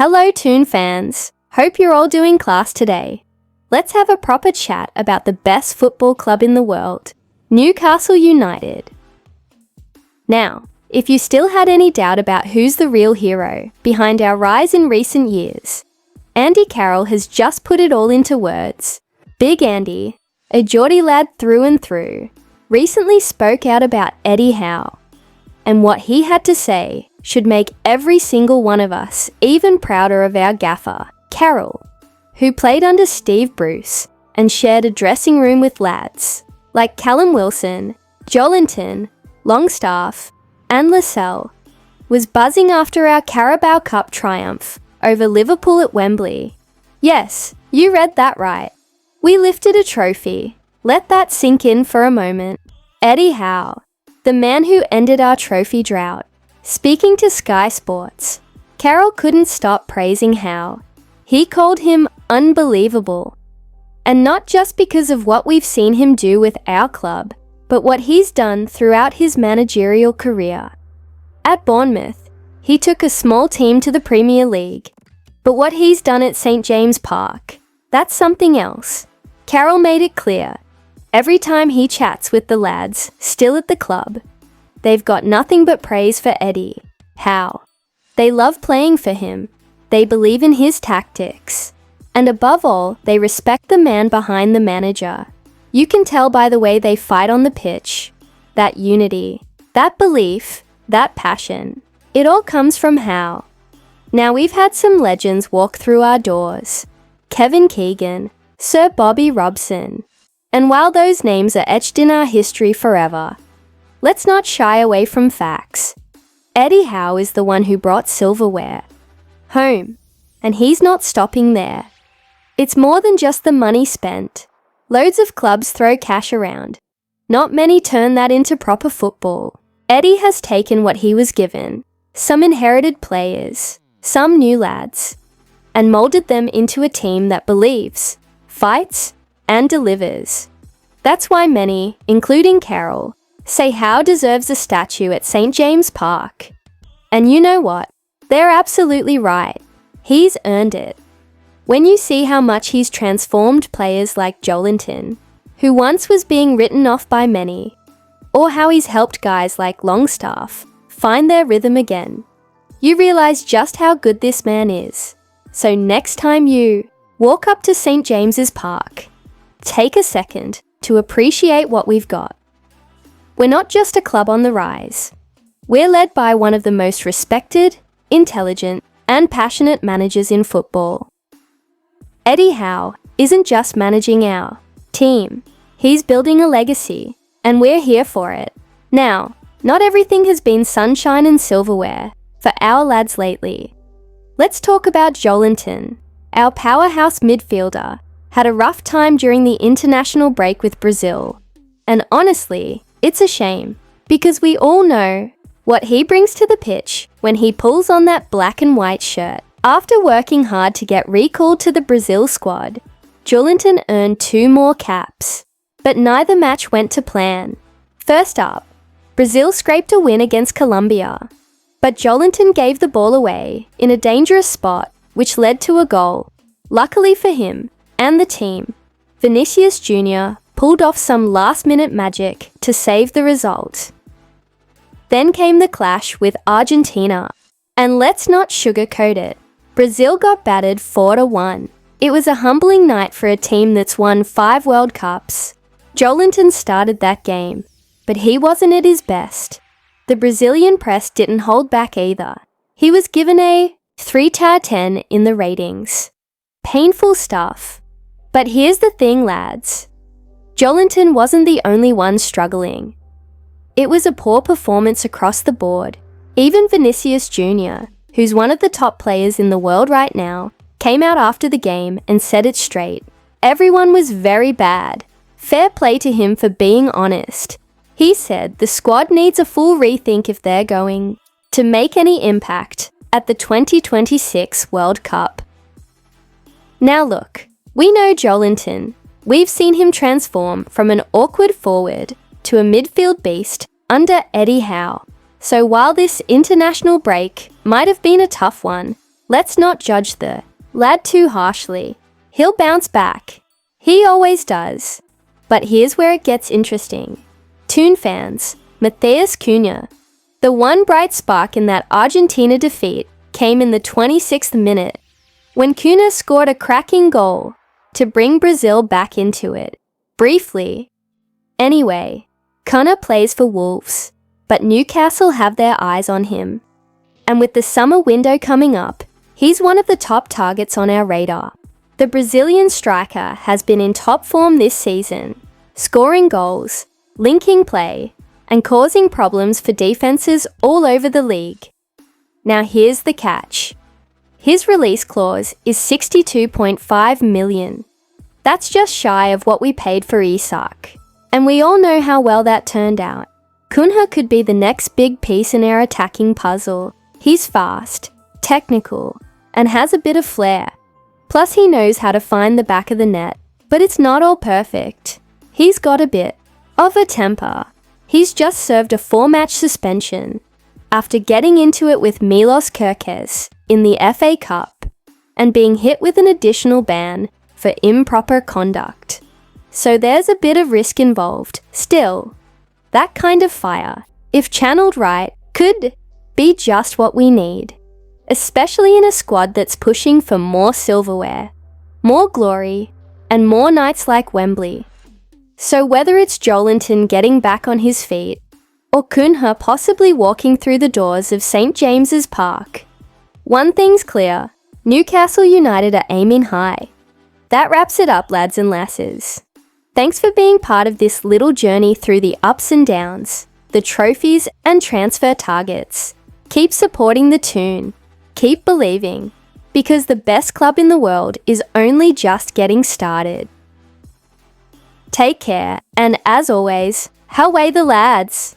Hello Toon fans, hope you're all doing class today. Let's have a proper chat about the best football club in the world, Newcastle United. Now, if you still had any doubt about who's the real hero behind our rise in recent years, Andy Carroll has just put it all into words. Big Andy, a Geordie lad through and through, recently spoke out about Eddie Howe, and what he had to say should make every single one of us even prouder of our gaffer, Carroll, who played under Steve Bruce and shared a dressing room with lads like Callum Wilson, Joelinton, Longstaff and Lascelles, was buzzing after our Carabao Cup triumph over Liverpool at Wembley. Yes, you read that right. We lifted a trophy. Let that sink in for a moment. Eddie Howe, the man who ended our trophy drought. Speaking to Sky Sports, Carroll couldn't stop praising Howe. He called him unbelievable. And not just because of what we've seen him do with our club, but what he's done throughout his managerial career. At Bournemouth, he took a small team to the Premier League. But what he's done at St James Park, that's something else. Carroll made it clear. Every time he chats with the lads still at the club, they've got nothing but praise for Eddie Howe. They love playing for him. They believe in his tactics. And above all, they respect the man behind the manager. You can tell by the way they fight on the pitch. That unity, that belief, that passion. It all comes from Howe. Now we've had some legends walk through our doors. Kevin Keegan, Sir Bobby Robson. And while those names are etched in our history forever, let's not shy away from facts. Eddie Howe is the one who brought silverware home, and he's not stopping there. It's more than just the money spent. Loads of clubs throw cash around. Not many turn that into proper football. Eddie has taken what he was given, some inherited players, some new lads, and moulded them into a team that believes, fights, and delivers. That's why many, including Carroll, say Howe deserves a statue at St James Park. And you know what? They're absolutely right. He's earned it. When you see how much he's transformed players like Joelinton, who once was being written off by many, or how he's helped guys like Longstaff find their rhythm again, you realize just how good this man is. So next time you walk up to St James's Park, take a second to appreciate what we've got. We're not just a club on the rise. We're led by one of the most respected, intelligent, and passionate managers in football. Eddie Howe isn't just managing our team. He's building a legacy, and we're here for it. Now, not everything has been sunshine and silverware for our lads lately. Let's talk about Joelinton. Our powerhouse midfielder had a rough time during the international break with Brazil. And honestly, it's a shame, because we all know what he brings to the pitch when he pulls on that black and white shirt. After working hard to get recalled to the Brazil squad, Joelinton earned 2 more caps, but neither match went to plan. First up, Brazil scraped a win against Colombia, but Joelinton gave the ball away in a dangerous spot, which led to a goal. Luckily for him and the team, Vinicius Jr. pulled off some last-minute magic to save the result. Then came the clash with Argentina, and let's not sugarcoat it. Brazil got battered 4-1. It was a humbling night for a team that's won 5 World Cups. Joelinton started that game, but he wasn't at his best. The Brazilian press didn't hold back either. He was given a 3/10 in the ratings. Painful stuff. But here's the thing, lads. Joelinton wasn't the only one struggling. It was a poor performance across the board. Even Vinicius Jr., who's one of the top players in the world right now, came out after the game and said it straight. Everyone was very bad. Fair play to him for being honest. He said the squad needs a full rethink if they're going to make any impact at the 2026 World Cup. Now look, we know Joelinton. We've seen him transform from an awkward forward to a midfield beast under Eddie Howe. So while this international break might have been a tough one, Let's not judge the lad too harshly. He'll bounce back. He always does. But here's where it gets interesting. Toon fans, Matheus Cunha. The one bright spark in that Argentina defeat came in the 26th minute, when Cunha scored a cracking goal to bring Brazil back into it. Briefly. Anyway, Cunha plays for Wolves, but Newcastle have their eyes on him. And with the summer window coming up, he's one of the top targets on our radar. The Brazilian striker has been in top form this season, scoring goals, linking play, and causing problems for defenses all over the league. Now here's the catch. His release clause is 62.5 million. That's just shy of what we paid for Isak. And we all know how well that turned out. Cunha could be the next big piece in our attacking puzzle. He's fast, technical, and has a bit of flair. Plus he knows how to find the back of the net, but it's not all perfect. He's got a bit of a temper. He's just served a 4-match suspension after getting into it with Milos Kerkez in the FA Cup and being hit with an additional ban for improper conduct. So there's a bit of risk involved. Still, that kind of fire, if channeled right, could be just what we need, especially in a squad that's pushing for more silverware, more glory, and more nights like Wembley. So whether it's Joelinton getting back on his feet, or Cunha possibly walking through the doors of St. James's Park, one thing's clear, Newcastle United are aiming high. That wraps it up, lads and lasses. Thanks for being part of this little journey through the ups and downs, the trophies and transfer targets. Keep supporting the Toon. Keep believing, because the best club in the world is only just getting started. Take care, and as always, how way the lads!